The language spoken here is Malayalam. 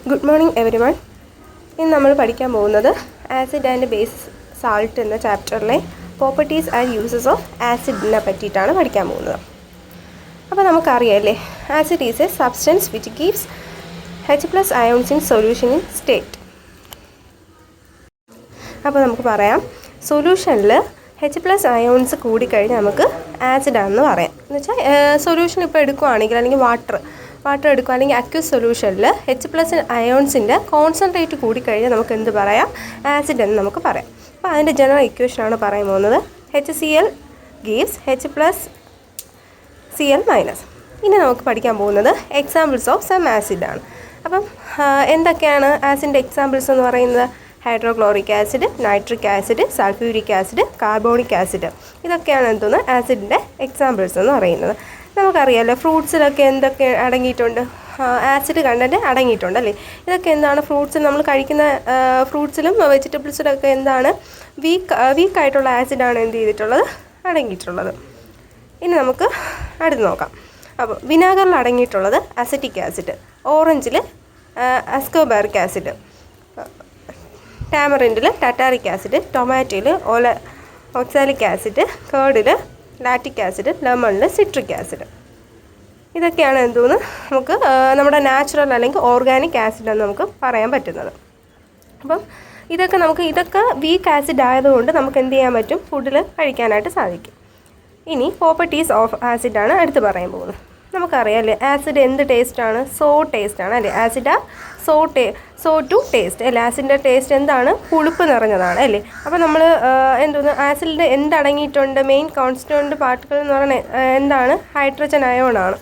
Good morning everyone. ഇന്ന് നമ്മൾ പഠിക്കാൻ പോകുന്നത് ആസിഡ് ആൻഡ് ബേസ് സാൾട്ട് എന്ന ചാപ്റ്ററിലെ പ്രോപ്പർട്ടീസ് ആൻഡ് യൂസസ് ഓഫ് ആസിഡിനെ പറ്റിയിട്ടാണ് പഠിക്കാൻ പോകുന്നത്. അപ്പോൾ നമുക്കറിയാമല്ലേ, acid is a substance which gives H+ ions in solution in state. അപ്പോൾ നമുക്ക് പറയാം, സൊല്യൂഷനിൽ H+ ions കൂടിക്കഴിഞ്ഞാൽ നമുക്ക് ആസിഡാണെന്ന് പറയാം. എന്ന് വെച്ചാൽ സൊല്യൂഷൻ ഇപ്പോൾ എടുക്കുകയാണെങ്കിൽ, അല്ലെങ്കിൽ വാട്ടർ എടുക്കുക, അല്ലെങ്കിൽ അക്യൂസ് സൊല്യൂഷനിൽ H+ അയോൺസിൻ്റെ കോൺസെൻട്രേറ്റ് കൂടിക്കഴിഞ്ഞാൽ നമുക്ക് എന്ത് പറയാം? ആസിഡ് എന്ന് നമുക്ക് പറയാം. അപ്പോൾ അതിൻ്റെ ജനറൽ ഇക്വേഷനാണ് പറയാൻ പോകുന്നത്. HCl gives H+Cl-. ഇനി നമുക്ക് പഠിക്കാൻ പോകുന്നത് എക്സാമ്പിൾസ് ഓഫ് സം ആസിഡാണ്. അപ്പം എന്തൊക്കെയാണ് ആസിഡിൻ്റെ എക്സാമ്പിൾസ് എന്ന് പറയുന്നത്? Hydrochloric acid, nitric acid, sulphuric acid, carbonic acid. ഇതൊക്കെയാണ് എന്തോന്ന് ആസിഡിൻ്റെ എക്സാമ്പിൾസ് എന്ന് പറയുന്നത്. നമുക്കറിയാമല്ലോ, ഫ്രൂട്ട്സിലൊക്കെ എന്തൊക്കെ അടങ്ങിയിട്ടുണ്ട്? ആസിഡ് കണ്ടൻറ്റ് അടങ്ങിയിട്ടുണ്ടല്ലേ. ഇതൊക്കെ എന്താണ്? ഫ്രൂട്ട്സിൽ നമ്മൾ കഴിക്കുന്ന ഫ്രൂട്ട്സിലും വെജിറ്റബിൾസിലൊക്കെ എന്താണ്? വീക്കായിട്ടുള്ള ആസിഡാണ് എന്ത് ചെയ്തിട്ടുള്ളത്? അടങ്ങിയിട്ടുള്ളത്. ഇനി നമുക്ക് അടുത്ത് നോക്കാം. അപ്പോൾ വിനാഗറിൽ അടങ്ങിയിട്ടുള്ളത് അസറ്റിക് ആസിഡ്, ഓറഞ്ചിൽ അസ്കോബാറിക് ആസിഡ്, ടാമറിൻഡിൽ ടാറ്റാറിക് ആസിഡ്, ടൊമാറ്റോയിൽ ഓക്സാലിക് ആസിഡ്, കേർഡിൽ ലാക്റ്റിക് ആസിഡ്, ലെമണിൽ സിട്രിക് ആസിഡ്. ഇതൊക്കെയാണ് എന്തോന്ന് നമുക്ക് നമ്മുടെ നാച്ചുറൽ അല്ലെങ്കിൽ ഓർഗാനിക് ആസിഡ് എന്ന് നമുക്ക് പറയാൻ പറ്റുന്നത്. അപ്പം ഇതൊക്കെ വീക്ക് ആസിഡ് ആയതുകൊണ്ട് നമുക്ക് എന്ത് ചെയ്യാൻ പറ്റും? ഫുഡിൽ കഴിക്കാനായിട്ട് സാധിക്കും. ഇനി പ്രോപ്പർട്ടീസ് ഓഫ് ആസിഡാണ് അടുത്ത് പറയാൻ പോകുന്നത്. നമുക്കറിയാമല്ലേ, ആസിഡ് എന്ത് ടേസ്റ്റാണ്? സോ ടേസ്റ്റാണ് അല്ലേ. ആസിഡ് സോ ടു ടേസ്റ്റ് അല്ലേ. ആസിഡിൻ്റെ ടേസ്റ്റ് എന്താണ്? പുളിപ്പ് നിറഞ്ഞതാണ് അല്ലേ. അപ്പോൾ നമ്മൾ എന്തോന്ന് ആസിഡിൽ എന്തടങ്ങിയിട്ടുണ്ട്? മെയിൻ കോൺസ്റ്റിറ്റ്യൂവൻ്റ് പാർട്ടിക്കിൾ എന്ന് പറയുന്നത് എന്താണ്? ഹൈഡ്രജൻ അയോണാണ്.